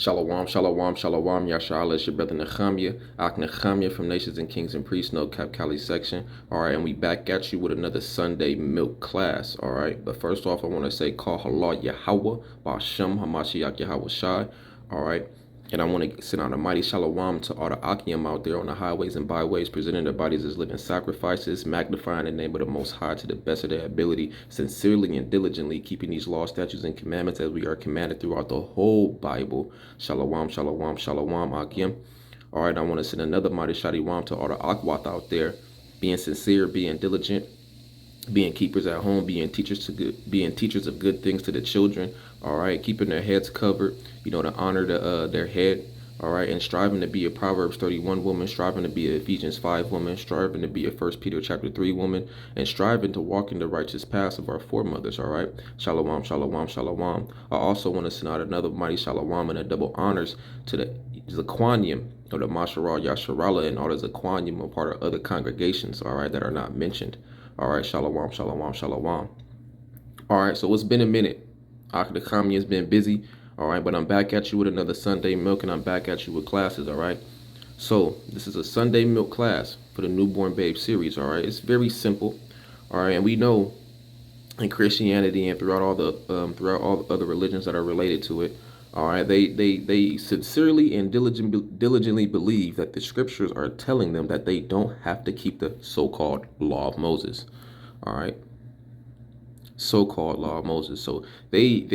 Shalom, shalom, shalom, Yasharahla. It's your brother NoKaPThreasury from Nations and Kings and Priests, NoKap Cali section. All right, and we back at you with another Sunday milk class. All right, but first off, I want to say call Allah Yahweh, HaMashiac Yahwahshi. All right, and I want to send out a mighty shalom to all the Akim out there on the highways and byways, presenting their bodies as living sacrifices, magnifying the name of the Most High to the best of their ability, sincerely and diligently keeping these laws, statutes, and commandments as we are commanded throughout the whole Bible. Shalom, shalom, shalom, Akim. All right, I want to send another mighty shalom to all the Akwath out there, being sincere, being diligent, being keepers at home, being teachers of good things to the children. All right, keeping their heads covered, to honor their head. All right, and striving to be a Proverbs 31 woman, striving to be a Ephesians 5 woman, striving to be a 1 Peter chapter 3 woman, and striving to walk in the righteous paths of our foremothers. All right, shalom, shalom, shalom. I also want to send out another mighty shalom and a double honors to the Zaquanium or the Marshara Yasharhala and all the Zaquanium are part of other congregations. All right, that are not mentioned. All right, shalom, shalom, shalom. All right, so it's been a minute. The Kami has been busy. All right, but I'm back at you with another Sunday milk, and I'm back at you with classes. All right, so this is a Sunday milk class for the newborn babe series. All right, it's very simple. All right, and we know in Christianity and throughout all the other religions that are related to it. All right, they sincerely and diligently believe that the scriptures are telling them that they don't have to keep the so-called law of Moses. All right, so-called law of Moses. So they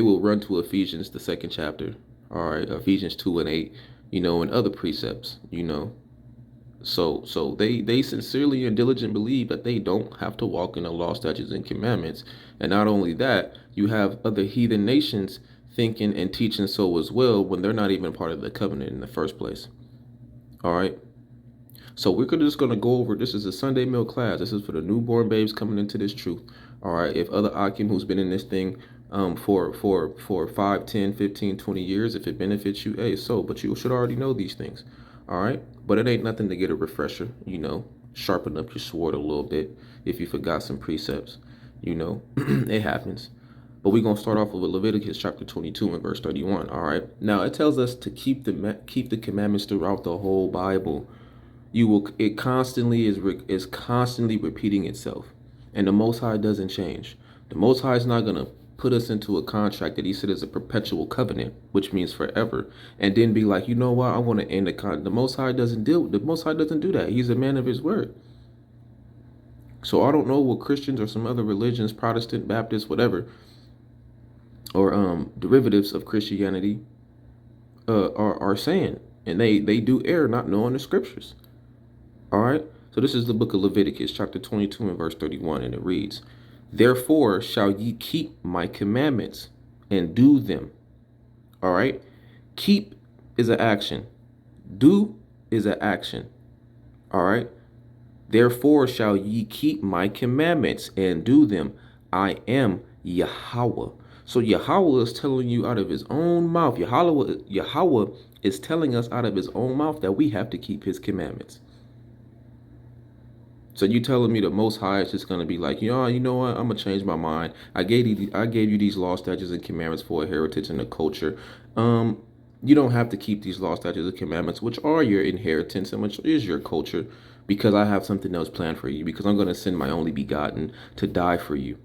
will run to Ephesians, the 2nd chapter. All right, Ephesians 2:8, and other precepts. So they sincerely and diligently believe that they don't have to walk in the law, statutes, and commandments. And not only that, you have other heathen nations thinking and teaching so as well when they're not even part of the covenant in the first place. All right. So we're just going to go over, this is a Sunday meal class. This is for the newborn babes coming into this truth. All right. If other Akim who's been in this thing for 5, 10, 15, 20 years, if it benefits you, hey, but you should already know these things. All right. But it ain't nothing to get a refresher, sharpen up your sword a little bit if you forgot some precepts, it happens. But we're going to start off with Leviticus chapter 22 and verse 31. All right. Now it tells us to keep the commandments throughout the whole Bible. It constantly is constantly repeating itself. And the Most High doesn't change. The Most High is not going to put us into a contract that he said is a perpetual covenant, which means forever, and then be like, you know what, I want to end the contract. The Most High doesn't do that. He's a man of his word. So I don't know what Christians or some other religions, Protestant, Baptist, whatever, or derivatives of Christianity are saying. And they do err not knowing the scriptures. All right. So this is the book of Leviticus, chapter 22 and verse 31, and it reads, "Therefore shall ye keep my commandments and do them." All right. Keep is an action. Do is an action. All right. "Therefore shall ye keep my commandments and do them. I am Yahweh." So Yahweh is telling you out of his own mouth. Yahweh is telling us out of his own mouth that we have to keep his commandments. So you telling me the Most High is just going to be like, you know what? I'm going to change my mind. I gave you these law, statutes, and commandments for a heritage and a culture. You don't have to keep these law, statutes, and commandments, which are your inheritance and which is your culture, because I have something else planned for you, because I'm going to send my only begotten to die for you.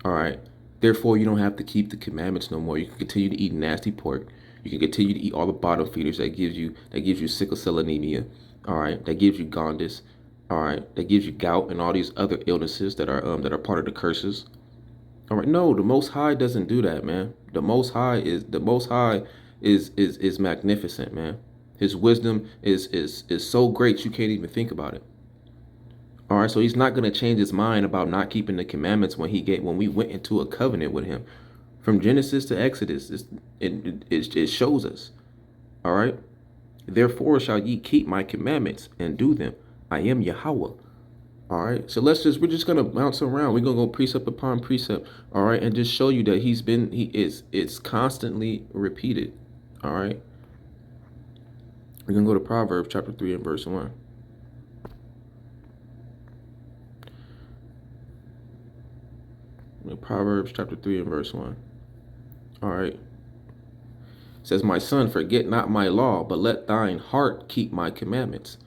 All right. Therefore, you don't have to keep the commandments no more. You can continue to eat nasty pork. You can continue to eat all the bottom feeders that gives you sickle cell anemia. All right. That gives you jaundice. All right, that gives you gout and all these other illnesses that are part of the curses. All right, no, the Most High doesn't do that, man. The Most High is magnificent, man. His wisdom is so great you can't even think about it. All right, so he's not gonna change his mind about not keeping the commandments when we went into a covenant with him. From Genesis to Exodus, it shows us. All right, "Therefore shall ye keep my commandments and do them. I am Yahweh." All right. So we're just going to bounce around. We're going to go precept upon precept. All right. And just show you that it's constantly repeated. All right. We're going to go to Proverbs chapter 3 and verse 1. Proverbs chapter 3 and verse 1. All right. says, my son, forget not my law, but let thine heart keep my commandments.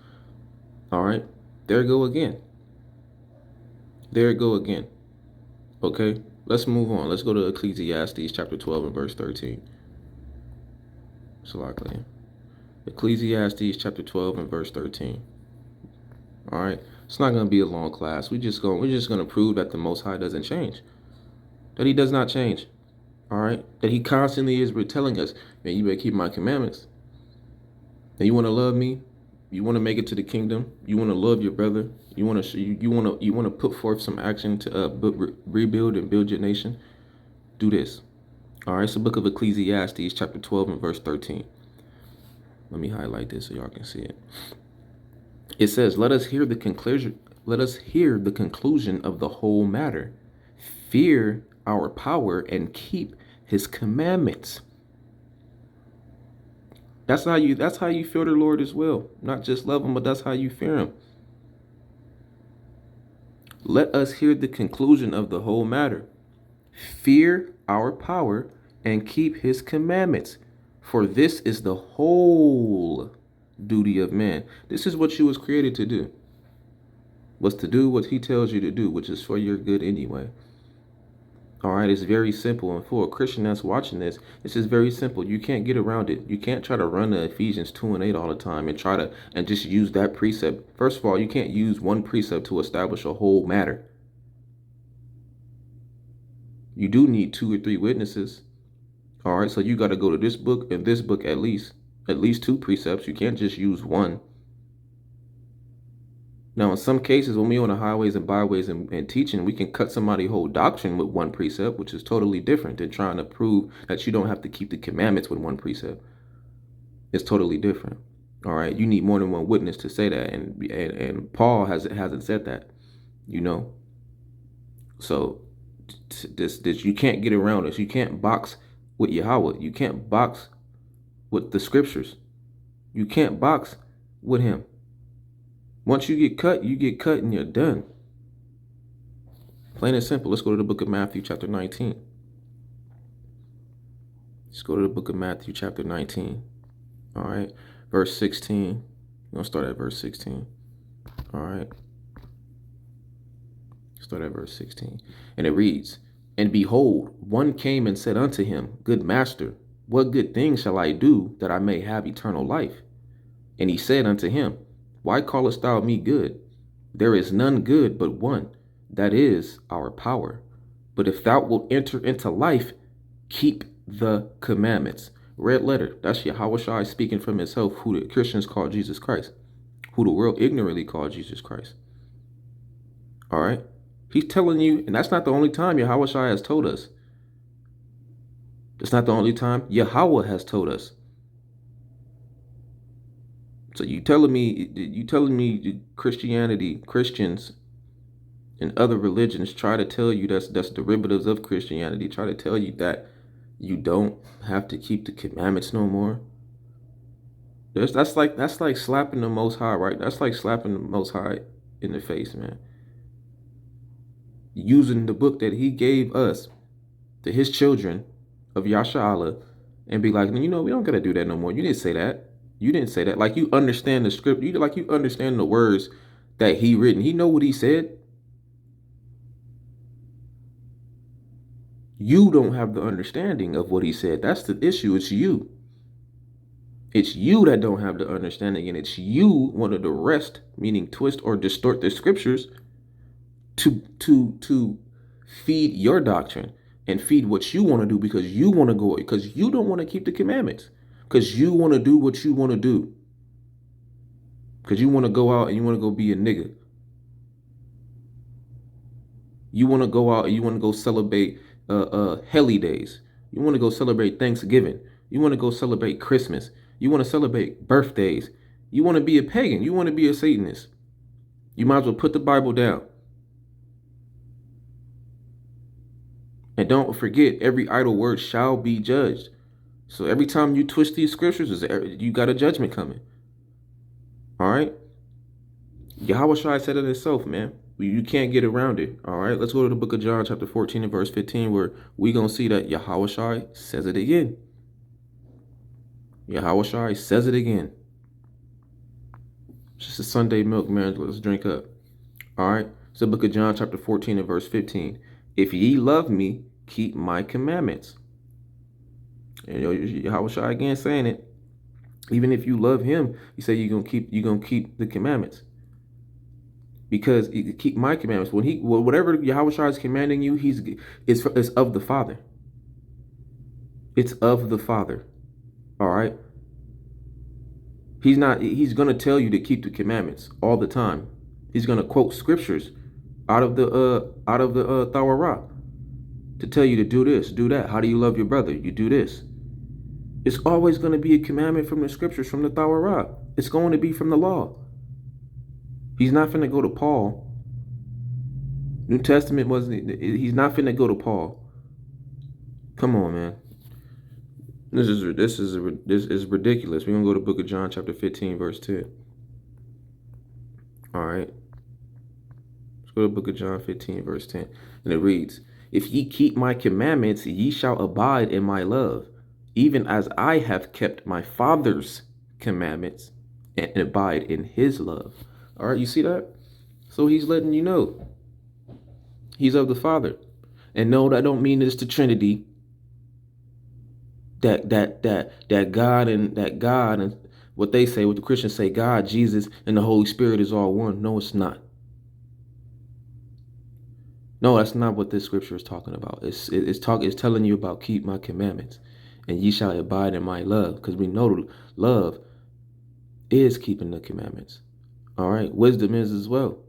All right, there go again. There go again. Okay, let's move on. Let's go to Ecclesiastes chapter 12 and verse 13. Salaklia. Ecclesiastes chapter 12 and verse 13. All right, it's not going to be a long class. We're just going to prove that the Most High doesn't change, that He does not change. All right, that He constantly is telling us, man, you better keep my commandments. And you want to love me, you want to make it to the kingdom, you want to love your brother, you want to put forth some action to rebuild and build your nation. Do this. All right, it's the book of Ecclesiastes chapter 12 and verse 13. Let me highlight this so y'all can see it. It says, let us hear the conclusion of the whole matter. Fear our power and keep His commandments. That's how you fear the Lord as well. Not just love Him, but that's how you fear Him. Let us hear the conclusion of the whole matter. Fear our power and keep His commandments. For this is the whole duty of man. This is what you was created to do. Was to do what He tells you to do, which is for your good anyway. All right, it's very simple. And for a Christian that's watching this, it's just very simple. You can't get around it. You can't try to run to Ephesians 2 and 8 all the time and just use that precept. First of all, you can't use one precept to establish a whole matter. You do need 2 or 3 witnesses. All right, so you got to go to this book and this book at least 2 precepts. You can't just use one. Now, in some cases, when we're on the highways and byways and teaching, we can cut somebody's whole doctrine with one precept, which is totally different than trying to prove that you don't have to keep the commandments with one precept. It's totally different. All right, you need more than one witness to say that, and Paul hasn't said that, you know. So this you can't get around this. You can't box with Yahweh. You can't box with the scriptures. You can't box with Him. Once you get cut and you're done. Plain and simple. Let's go to the book of Matthew chapter 19. Let's go to the book of Matthew chapter 19. All right. Verse 16. We're going to start at verse 16. All right. Start at verse 16. And it reads, and behold, one came and said unto him, good master, what good thing shall I do that I may have eternal life? And he said unto him, why callest thou me good? There is none good but one, that is our power. But if thou wilt enter into life, keep the commandments. Red letter, that's Yahwahshi speaking from Himself, who the Christians call Jesus Christ, who the world ignorantly called Jesus Christ. All right? He's telling you, and that's not the only time Yahwahshi has told us. It's not the only time Yahweh has told us. So you telling me Christianity, Christians, and other religions try to tell you that's derivatives of Christianity, try to tell you that you don't have to keep the commandments no more. That's like slapping the Most High, right? That's like slapping the Most High in the face, man. Using the book that He gave us to His children of Yasharahla and be like, we don't gotta do that no more. You didn't say that. You didn't say that. Like, you understand the script. You understand the words that He written. He know what He said. You don't have the understanding of what He said. That's the issue. It's you. It's you that don't have the understanding, and it's you wanted to wrest, meaning twist or distort the scriptures to feed your doctrine and feed what you want to do, because you want to go, because you don't want to keep the commandments. Because you want to do what you want to do. Because you want to go out and you want to go be a nigga. You want to go out and you want to go celebrate heli days. You want to go celebrate Thanksgiving. You want to go celebrate Christmas. You want to celebrate birthdays. You want to be a pagan. You want to be a Satanist. You might as well put the Bible down. And don't forget, every idle word shall be judged. So every time you twist these scriptures, you got a judgment coming. All right? Yahwahshi said it Himself, man. You can't get around it. All right? Let's go to the book of John chapter 14 and verse 15, where we're going to see that Yahwahshi says it again. Yahwahshi says it again. It's just a Sunday milk, man. Let's drink up. All right. It's the book of John, chapter 14 and verse 15. If ye love me, keep my commandments. And Yahwahshi again saying it. Even if you love him, you say you're gonna keep the commandments. Because you keep my commandments. Whatever Yahwahshi is commanding you, it's of the Father. It's of the Father. All right. He's gonna tell you to keep the commandments all the time. He's gonna quote scriptures out of the Torah to tell you to do this, do that. How do you love your brother? You do this. It's always going to be a commandment from the scriptures, from the Torah. It's going to be from the law. He's not finna go to Paul. New Testament he's not finna go to Paul. Come on, man. This is ridiculous. We're gonna go to the book of John, chapter 15, verse 10. All right. Let's go to the book of John 15, verse 10. And it reads, if ye keep my commandments, ye shall abide in my love, even as I have kept my Father's commandments and abide in his love. All right, you see that? So he's letting you know he's of the Father. And no, that don't mean it's the Trinity. That God and what they say, what the Christians say, God, Jesus, and the Holy Spirit is all one. No, it's not. No, that's not what this scripture is talking about. It's telling you about keep my commandments, and ye shall abide in my love, because we know love is keeping the commandments. All right, wisdom is as well.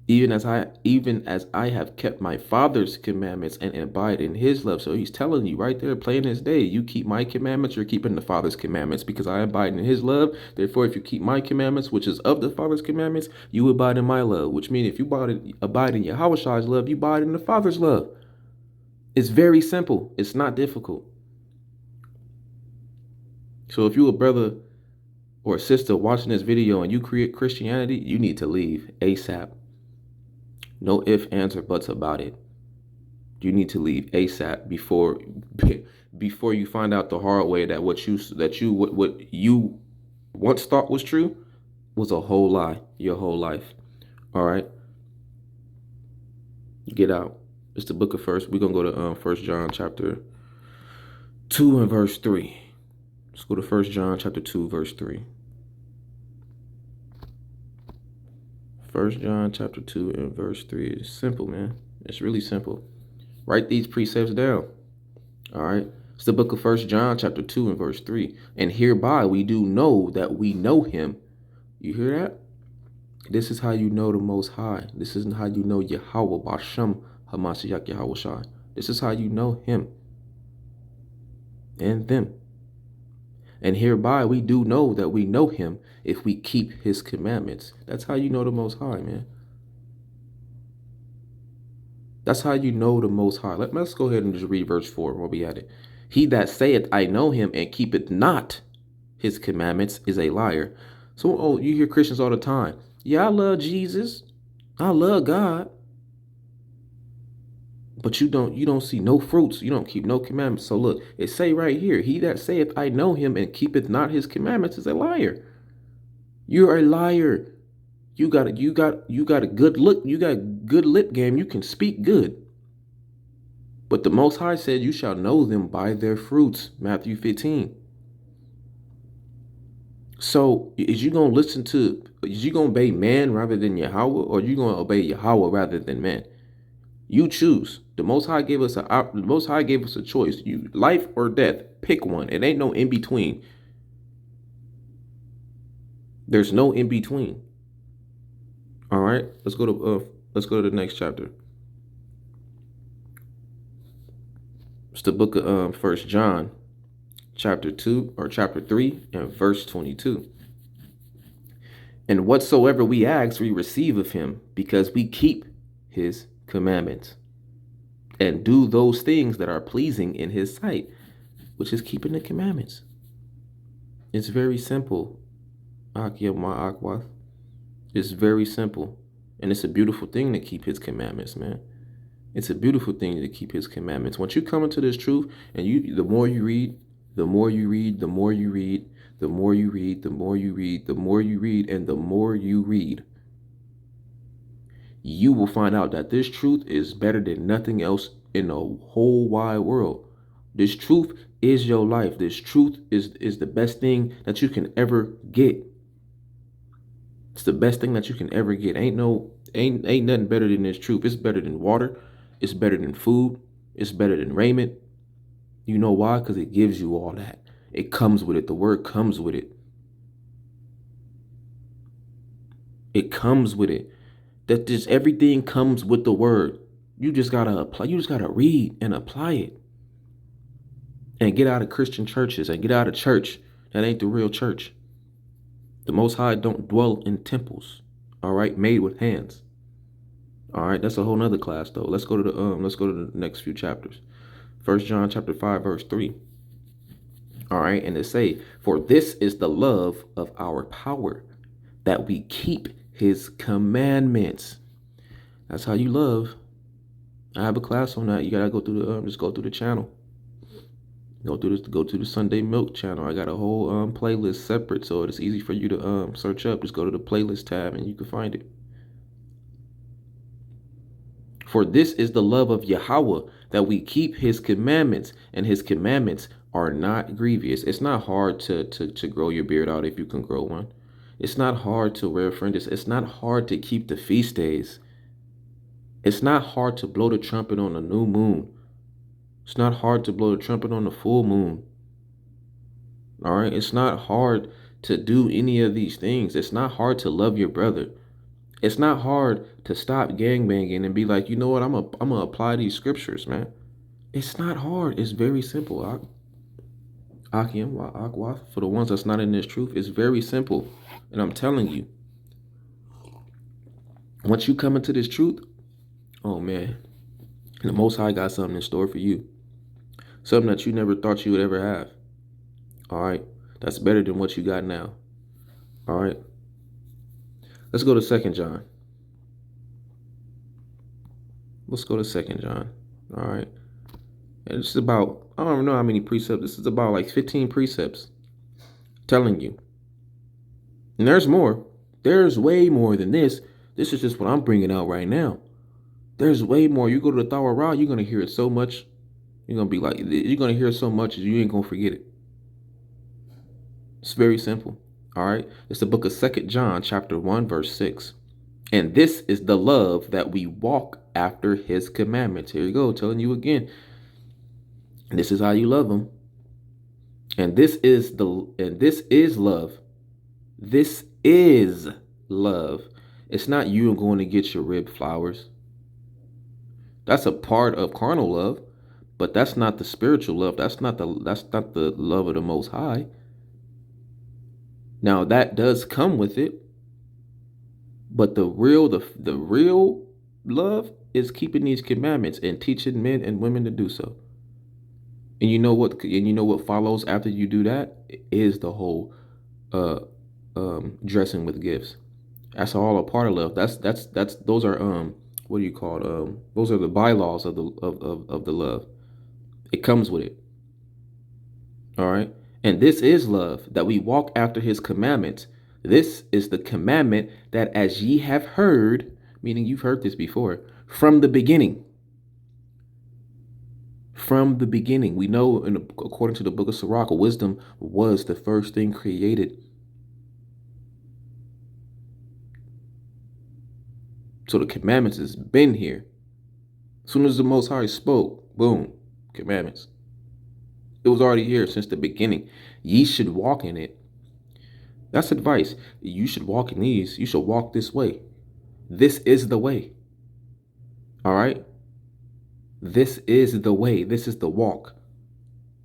Even as I have kept my Father's commandments and abide in his love. So he's telling you right there, plain as day, you keep my commandments, you're keeping the Father's commandments, because I abide in his love. Therefore, if you keep my commandments, which is of the Father's commandments, you abide in my love, which means if you abide in Yahwahshi's love, you abide in the Father's love. It's very simple. It's not difficult. So if you a brother or a sister watching this video and you create Christianity, you need to leave ASAP. No ifs, ands, or buts about it. You need to leave ASAP before you find out the hard way that what you once thought was true was a whole lie your whole life. All right, get out. It's the book of First. We're gonna go to 1 John chapter 2 and verse 3. Let's go to 1 John chapter 2 verse 3. 1 John chapter 2 and verse 3. It's simple, man. It's really simple. Write these precepts down. All right. It's the book of 1 John chapter 2 and verse 3. And hereby we do know that we know him. You hear that? This is how you know the Most High. This isn't how you know Yahwahshi HaMashiac Yahwahshi. This is how you know him and them. And hereby we do know that we know him if we keep his commandments. That's how you know the Most High, man. That's how you know the Most High. Let's go ahead and just read verse 4 while we at it. He that saith, I know him, and keepeth not his commandments is a liar. So you hear Christians all the time. Yeah, I love Jesus. I love God. But you don't see no fruits. You don't keep no commandments. So look, it say right here, he that saith, I know him, and keepeth not his commandments is a liar. You're a liar. You got a good look. You got a good lip game. You can speak good. But the Most High said, you shall know them by their fruits. Matthew 15. So is you going to obey man rather than Yahweh, or you going to obey Yahweh rather than man? You choose. The Most High gave us a choice. You life or death. Pick one. It ain't no in between. There's no in between. All right. Let's go to the next chapter. It's the book of 1 John, chapter 2 or chapter 3 and verse 22. And whatsoever we ask, we receive of him, because we keep his commandments and do those things that are pleasing in his sight, which is keeping the commandments. It's very simple. It's very simple. And it's a beautiful thing to keep his commandments, man. It's a beautiful thing to keep his commandments. Once you come into this truth and the more you read, The more you read, the more you read, the more you read, the more you read, the more you read, and the more you read, you will find out that this truth is better than nothing else in the whole wide world. This truth is your life. This truth is the best thing that you can ever get. It's the best thing that you can ever get. Ain't nothing better than this truth. It's better than water. It's better than food. It's better than raiment. You know why? Because it gives you all that. It comes with it. The word comes with it. It comes with it. That just everything comes with the word. You just gotta apply. You just gotta read and apply it. And get out of Christian churches and get out of church. That ain't the real church. The Most High don't dwell in temples. All right, made with hands. All right, that's a whole nother class though. Let's go to the next few chapters. 1 John chapter 5 verse 3. All right, and it say, for this is the love of our power, that we keep his commandments. That's how you love. I have a class on that. You gotta go through the just go through the channel. Go to the Sunday Milk channel. I got a whole playlist separate, so it's easy for you to search up. Just go to the playlist tab and you can find it. For this is the love of Yahweh, that we keep his commandments, and his commandments are not grievous. It's not hard to grow your beard out if you can grow one. It's not hard to wear fringes. It's not hard to keep the feast days. It's not hard to blow the trumpet on the new moon. It's not hard to blow the trumpet on the full moon. All right. It's not hard to do any of these things. It's not hard to love your brother. It's not hard to stop gangbanging and be like, you know what? I'm gonna apply these scriptures, man. It's not hard. It's very simple. For the ones that's not in this truth, it's very simple. And I'm telling you, once you come into this truth, oh man, the Most High got something in store for you. Something that you never thought you would ever have. All right. That's better than what you got now. All right. Let's go to 2 John. Let's go to 2 John. All right. And it's about, I don't know how many precepts. This is about like 15 precepts telling you. And there's more. There's way more than this. This is just what I'm bringing out right now. There's way more. You go to the Torah, you're going to hear it so much. You're going to be like, you're going to hear it so much you ain't going to forget it. It's very simple. All right. It's the book of 2 John chapter 1 verse 6. And this is the love that we walk after his commandments. Here you go. Telling you again. This is how you love him. And this is love. This is love. It's not you going to get your rib flowers. That's a part of carnal love, but that's not the spiritual love. That's not the love of the Most High. Now that does come with it, but the real love is keeping these commandments and teaching men and women to do so. And you know what? And you know what follows after you do that is the whole dressing with gifts. That's all a part of love. Those are what do you call it? Those are the bylaws of the love. It comes with it. All right. And this is love, that we walk after his commandments. This is the commandment that as ye have heard, meaning you've heard this before, from the beginning. From the beginning. We know, according to the book of Sirach, wisdom was the first thing created. So the commandments has been here. As soon as the Most High spoke, boom, commandments. It was already here since the beginning. Ye should walk in it. That's advice. You should walk in these. You should walk this way. This is the way. All right? This is the way. This is the walk.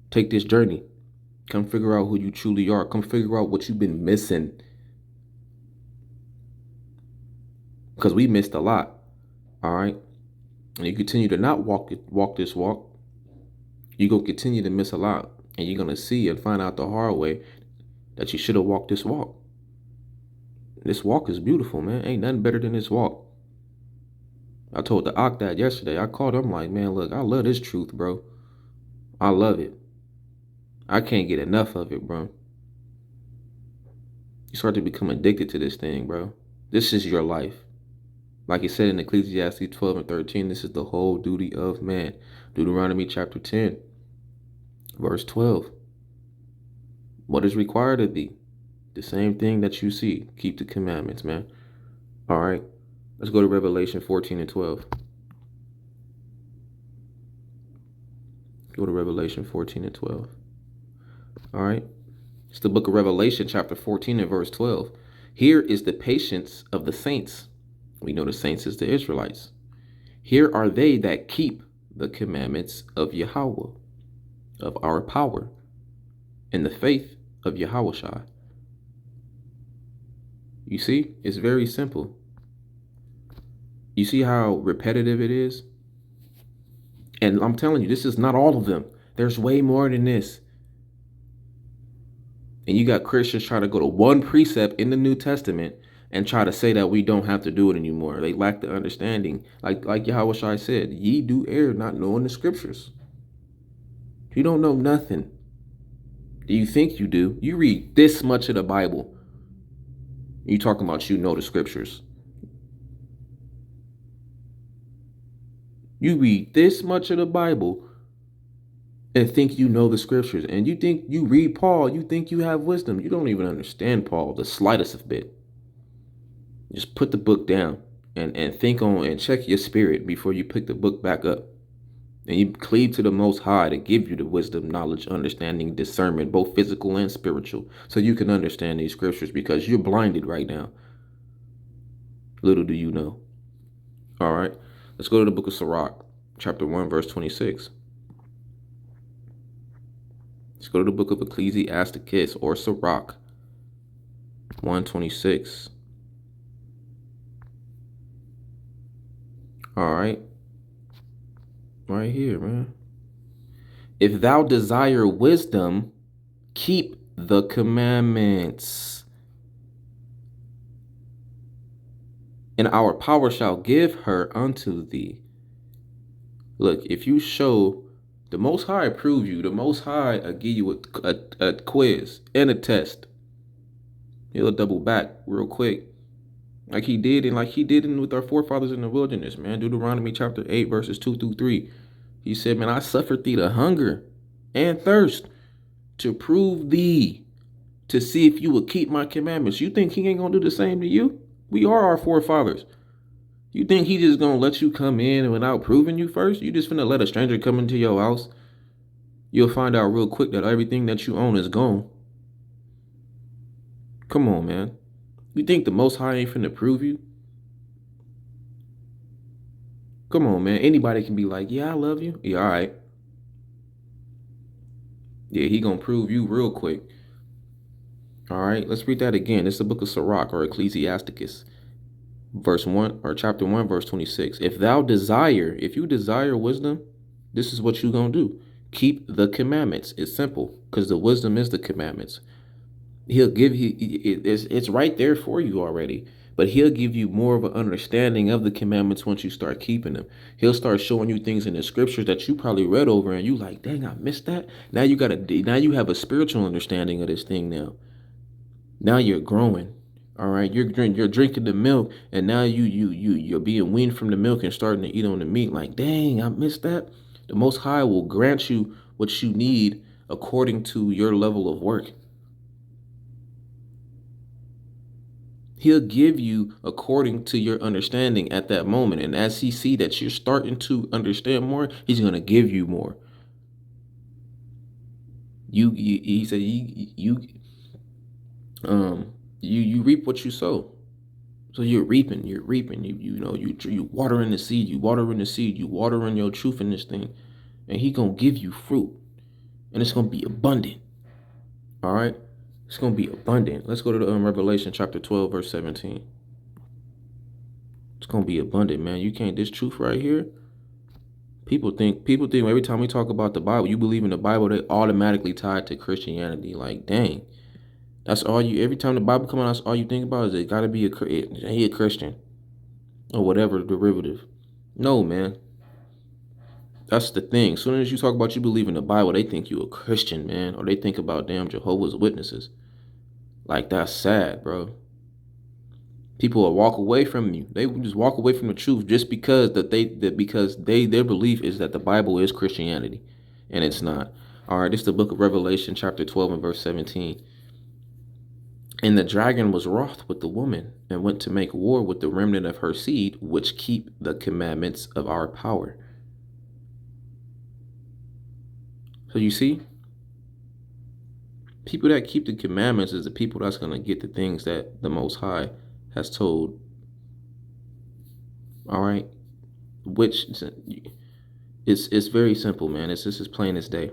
Take this journey. Come figure out who you truly are. Come figure out what you've been missing. Because we missed a lot. All right? And you continue to not walk this walk, you're going to continue to miss a lot. And you're going to see and find out the hard way that you should have walked this walk. This walk is beautiful, man. Ain't nothing better than this walk. I told the Ak that yesterday. I called him like, man, look, I love this truth, bro. I love it. I can't get enough of it, bro. You start to become addicted to this thing, bro. This is your life. Like it said in Ecclesiastes 12 and 13, this is the whole duty of man. Deuteronomy chapter 10, verse 12. What is required of thee? The same thing that you see. Keep the commandments, man. All right. Let's go to Revelation 14 and 12. Go to Revelation 14 and 12. All right. It's the book of Revelation, chapter 14 and verse 12. Here is the patience of the saints. We know the saints is the Israelites. Here are they that keep the commandments of Yahweh, of our power, and the faith of Yahwahshi. You see, it's very simple. You see how repetitive it is? And I'm telling you, this is not all of them. There's way more than this. And you got Christians trying to go to one precept in the New Testament and try to say that we don't have to do it anymore. They lack the understanding. Like Yahwahshi said, ye do err not knowing the scriptures. You don't know nothing. Do you think you do? You read this much of the Bible. You talking about you know the scriptures. You read this much of the Bible and think you know the scriptures. And you think you read Paul, you think you have wisdom. You don't even understand Paul the slightest of bit. Just put the book down and think on and check your spirit before you pick the book back up. And you cleave to the Most High to give you the wisdom, knowledge, understanding, discernment, both physical and spiritual, so you can understand these scriptures, because you're blinded right now. Little do you know. All right. Let's go to the book of Sirach, chapter 1, verse 26. Let's go to the book of Ecclesiasticus, or Sirach, 1:26. All right. Right here, man. If thou desire wisdom, keep the commandments, and our power shall give her unto thee. Look, if you show, the Most High approve you, the Most High give you a quiz and a test. He'll double back real quick, like he did with our forefathers in the wilderness, man. Deuteronomy chapter 8, verses 2 through 3. He said, man, I suffered thee to hunger and thirst to prove thee, to see if you would keep my commandments. You think he ain't gonna do the same to you? We are our forefathers. You think he just gonna let you come in without proving you first? You just finna let a stranger come into your house? You'll find out real quick that everything that you own is gone. Come on, man. You think the Most High ain't finna prove you? Come on, man. Anybody can be like, yeah, I love you. Yeah, all right. Yeah, he gonna prove you real quick. All right, let's read that again. It's the book of Sirach, or Ecclesiasticus, verse 1, or chapter 1, verse 26. If you desire wisdom, this is what you gonna do. Keep the commandments. It's simple, because the wisdom is the commandments. He'll give you, it's right there for you already. But he'll give you more of an understanding of the commandments once you start keeping them. He'll start showing you things in the scriptures that you probably read over and you like, dang, I missed that. Now you have a spiritual understanding of this thing now. Now you're growing. All right. You're drinking the milk, and now you're being weaned from the milk and starting to eat on the meat. Like, dang, I missed that. The Most High will grant you what you need according to your level of work. He'll give you according to your understanding at that moment. And as he see that you're starting to understand more, he's going to give you more. He said, you reap what you sow. So you're reaping, you watering the seed, you watering your truth in this thing, and he going to give you fruit, and it's going to be abundant. All right. It's going to be abundant. Let's go to the Revelation chapter 12, verse 17. It's going to be abundant, man. You can't, this truth right here. People think every time we talk about the Bible, you believe in the Bible, they automatically tied to Christianity. Like, dang. That's all every time the Bible comes out, that's all you think about is it got to be a Christian or whatever derivative. No, man. That's the thing. As soon as you talk about you believe in the Bible, they think you a Christian, man. Or they think about damn Jehovah's Witnesses. Like, that's sad, bro. People will walk away from you. They will just walk away from the truth just because their belief is that the Bible is Christianity. And it's not. All right, this is the book of Revelation, chapter 12 and verse 17. And the dragon was wroth with the woman and went to make war with the remnant of her seed, which keep the commandments of our power. So you see, people that keep the commandments is the people that's going to get the things that the Most High has told. All right, which it's very simple, man. It's just as plain as day.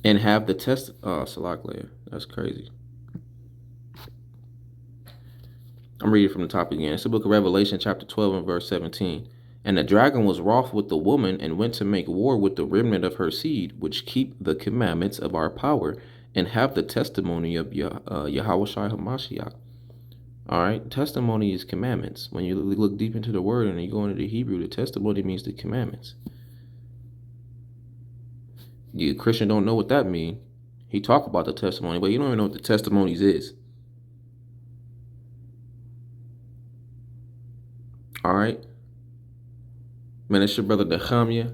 And have the test. Oh, Salak layer. That's crazy. I'm reading from the top again. It's the book of Revelation, chapter 12 and verse 17. And the dragon was wroth with the woman and went to make war with the remnant of her seed, which keep the commandments of our power and have the testimony of Yahwahshi HaMashiac. All right, testimony is commandments. When you look deep into the word and you go into the Hebrew, the testimony means the commandments. You Christian don't know what that means. He talk about the testimony, but you don't even know what the testimonies is. All right. Man, it's your brother Nehemiah,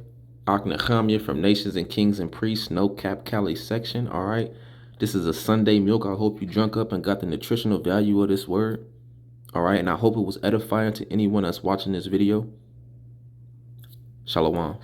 Nehemiah from Nations and Kings and Priests, NoKap Cali section. All right. This is a Sunday milk. I hope you drunk up and got the nutritional value of this word. All right. And I hope it was edifying to anyone that's watching this video. Shalom.